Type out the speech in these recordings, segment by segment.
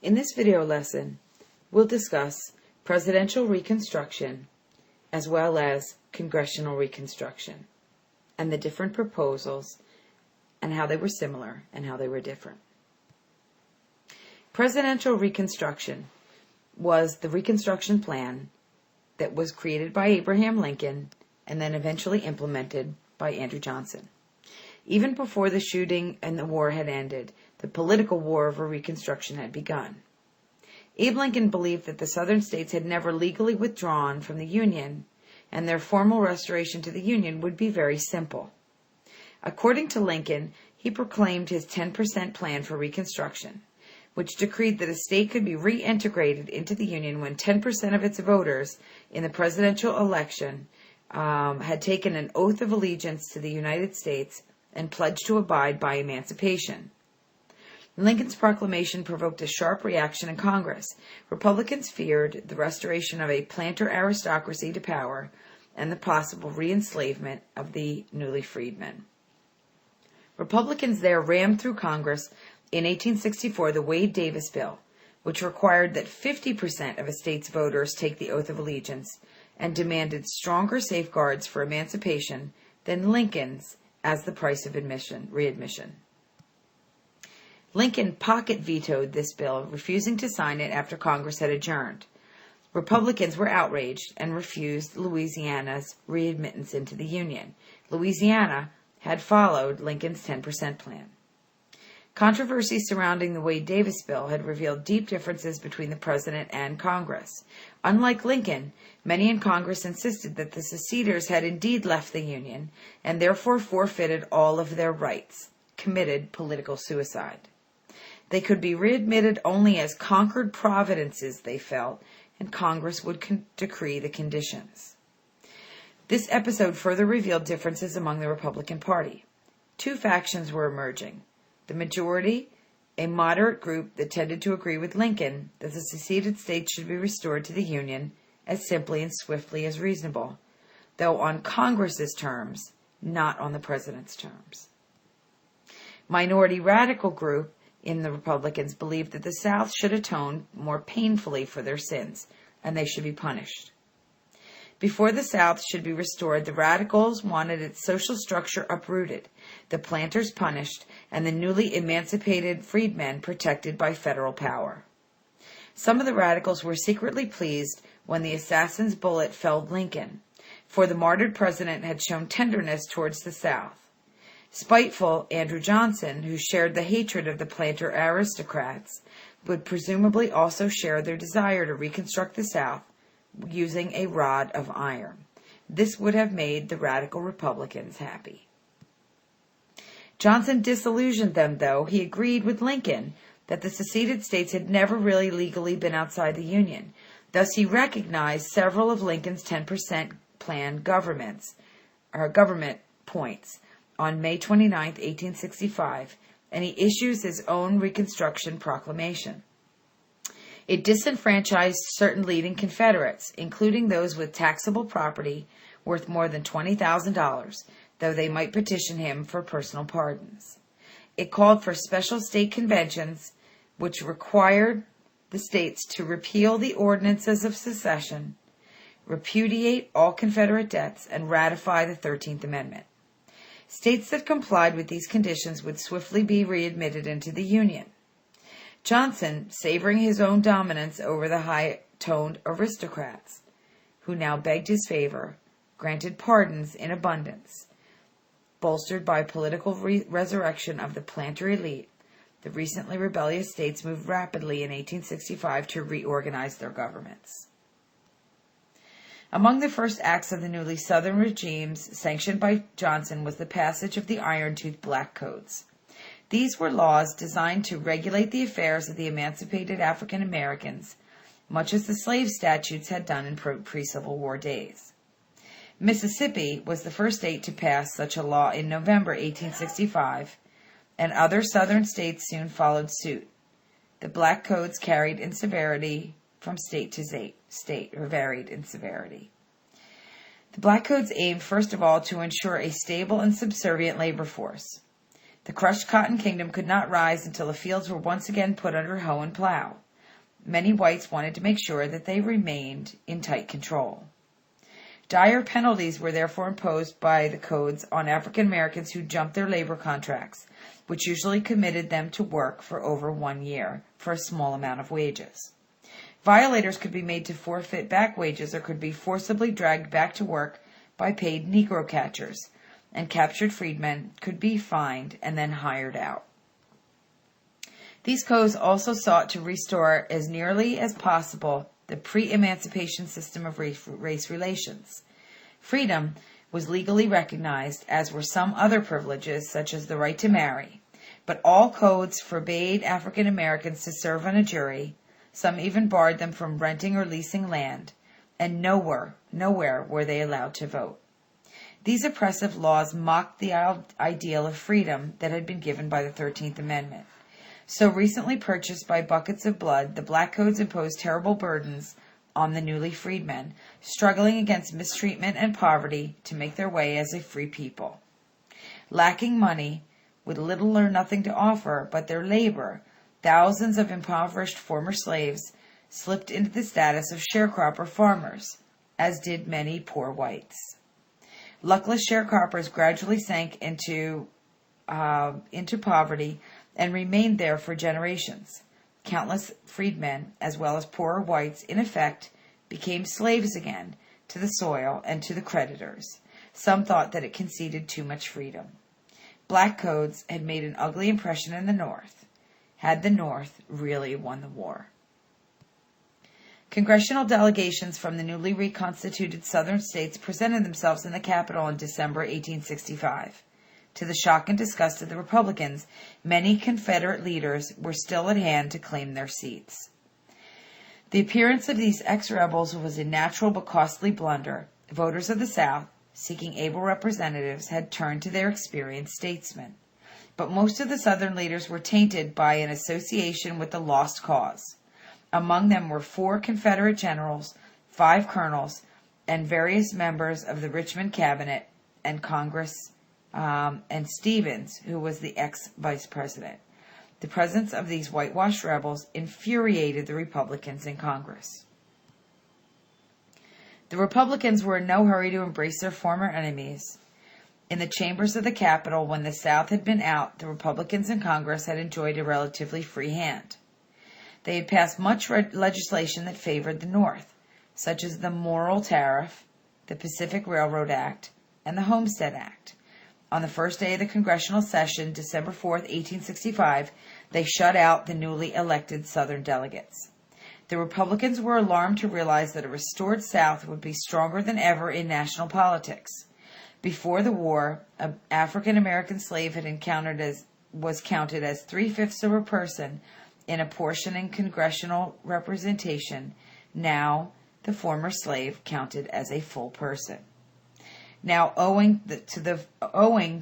In this video lesson, we'll discuss presidential reconstruction as well as congressional reconstruction and the different proposals and how they were similar and how they were different. Presidential reconstruction was the Reconstruction Plan that was created by Abraham Lincoln and then eventually implemented by Andrew Johnson. Even before the shooting and the war had ended, the political war over Reconstruction had begun. Abe Lincoln believed that the Southern states had never legally withdrawn from the Union, and their formal restoration to the Union would be very simple. According to Lincoln, he proclaimed his 10% plan for Reconstruction, which decreed that a state could be reintegrated into the Union when 10% of its voters in the presidential election had taken an oath of allegiance to the United States and pledged to abide by emancipation. Lincoln's proclamation provoked a sharp reaction in Congress. Republicans feared the restoration of a planter aristocracy to power and the possible re-enslavement of the newly freed men. Republicans there rammed through Congress in 1864 the Wade-Davis bill, which required that 50% of a state's voters take the oath of allegiance and demanded stronger safeguards for emancipation than Lincoln's as the price of readmission. Lincoln pocket vetoed this bill, refusing to sign it after Congress had adjourned. Republicans were outraged and refused Louisiana's readmittance into the Union. Louisiana had followed Lincoln's 10% plan. Controversy surrounding the Wade-Davis bill had revealed deep differences between the president and Congress. Unlike Lincoln, many in Congress insisted that the seceders had indeed left the Union and therefore forfeited all of their rights, committed political suicide. They could be readmitted only as conquered providences, they felt, and Congress would decree the conditions. This episode further revealed differences among the Republican Party. Two factions were emerging. The majority, a moderate group that tended to agree with Lincoln that the seceded states should be restored to the Union as simply and swiftly as reasonable, though on Congress's terms, not on the president's terms. Minority radical group in the Republicans believed that the South should atone more painfully for their sins, and they should be punished. Before the South should be restored, the radicals wanted its social structure uprooted, the planters punished, and the newly emancipated freedmen protected by federal power. Some of the radicals were secretly pleased when the assassin's bullet felled Lincoln, for the martyred president had shown tenderness towards the South. Spiteful Andrew Johnson, who shared the hatred of the planter aristocrats, would presumably also share their desire to reconstruct the South using a rod of iron. This would have made the radical Republicans happy. Johnson disillusioned them, though. He agreed with Lincoln that the seceded states had never really legally been outside the Union. Thus, he recognized several of Lincoln's 10% plan government points on May 29, 1865, and he issues his own Reconstruction Proclamation. It disenfranchised certain leading Confederates, including those with taxable property worth more than $20,000, though they might petition him for personal pardons. It called for special state conventions, which required the states to repeal the ordinances of secession, repudiate all Confederate debts, and ratify the 13th Amendment. States that complied with these conditions would swiftly be readmitted into the Union. Johnson, savoring his own dominance over the high-toned aristocrats, who now begged his favor, granted pardons in abundance. Bolstered by political resurrection of the planter elite, the recently rebellious states moved rapidly in 1865 to reorganize their governments. Among the first acts of the newly Southern regimes sanctioned by Johnson was the passage of the Iron-Tooth Black Codes. These were laws designed to regulate the affairs of the emancipated African Americans, much as the slave statutes had done in pre-Civil War days. Mississippi was the first state to pass such a law in November 1865, and other Southern states soon followed suit. The Black Codes varied in severity from state to state. The Black Codes aimed, first of all, to ensure a stable and subservient labor force. The crushed cotton kingdom could not rise until the fields were once again put under hoe and plow. many whites wanted to make sure that they remained in tight control. Dire penalties were therefore imposed by the codes on African Americans who jumped their labor contracts, which usually committed them to work for over 1 year for a small amount of wages. Violators could be made to forfeit back wages or could be forcibly dragged back to work by paid Negro catchers, and captured freedmen could be fined and then hired out. These codes also sought to restore as nearly as possible the pre-emancipation system of race relations. Freedom was legally recognized, as were some other privileges, such as the right to marry, but all codes forbade African Americans to serve on a jury. Some even barred them from renting or leasing land, and nowhere were they allowed to vote. These oppressive laws mocked the ideal of freedom that had been given by the 13th Amendment. So recently purchased by buckets of blood, the black codes imposed terrible burdens on the newly freed men, struggling against mistreatment and poverty to make their way as a free people. Lacking money, with little or nothing to offer but their labor, thousands of impoverished former slaves slipped into the status of sharecropper farmers, as did many poor whites. Luckless sharecroppers gradually sank into poverty and remained there for generations. Countless freedmen, as well as poorer whites, in effect, became slaves again to the soil and to the creditors. Some thought that it conceded too much freedom. Black codes had made an ugly impression in the North. Had the North really won the war? Congressional delegations from the newly reconstituted Southern states presented themselves in the Capitol in December 1865. To the shock and disgust of the Republicans, many Confederate leaders were still at hand to claim their seats. The appearance of these ex-rebels was a natural but costly blunder. Voters of the South, seeking able representatives, had turned to their experienced statesmen. But most of the Southern leaders were tainted by an association with the lost cause. Among them were 4 Confederate generals, 5 colonels, and various members of the Richmond cabinet and Congress, and Stevens, who was the ex-vice president. The presence of these whitewashed rebels infuriated the Republicans in Congress. The Republicans were in no hurry to embrace their former enemies. In the chambers of the Capitol, when the South had been out, the Republicans in Congress had enjoyed a relatively free hand. They had passed much legislation that favored the North, such as the Morrill Tariff, the Pacific Railroad Act, and the Homestead Act. On the first day of the congressional session, December 4, 1865, they shut out the newly elected Southern delegates. The Republicans were alarmed to realize that a restored South would be stronger than ever in national politics. Before the war, an African-American slave was counted as 3/5 of a person in apportioning congressional representation. Now, the former slave counted as a full person. Now, owing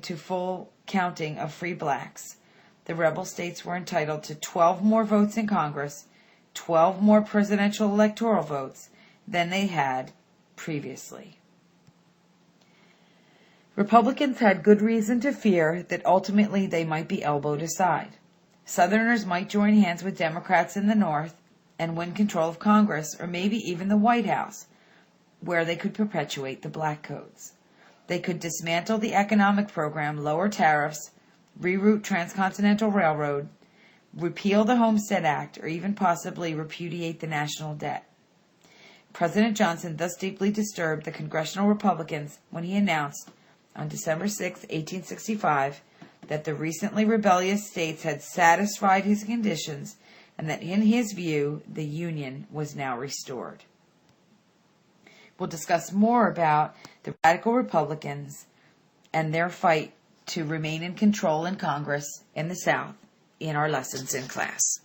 to full counting of free blacks, the rebel states were entitled to 12 more votes in Congress, 12 more presidential electoral votes than they had previously. Republicans had good reason to fear that ultimately they might be elbowed aside. Southerners might join hands with Democrats in the North and win control of Congress, or maybe even the White House, where they could perpetuate the black codes. They could dismantle the economic program, lower tariffs, reroute transcontinental railroad, repeal the Homestead Act, or even possibly repudiate the national debt. President Johnson thus deeply disturbed the congressional Republicans when he announced on December 6, 1865, that the recently rebellious states had satisfied his conditions and that in his view the Union was now restored. We'll discuss more about the radical Republicans and their fight to remain in control in Congress in the South in our lessons in class.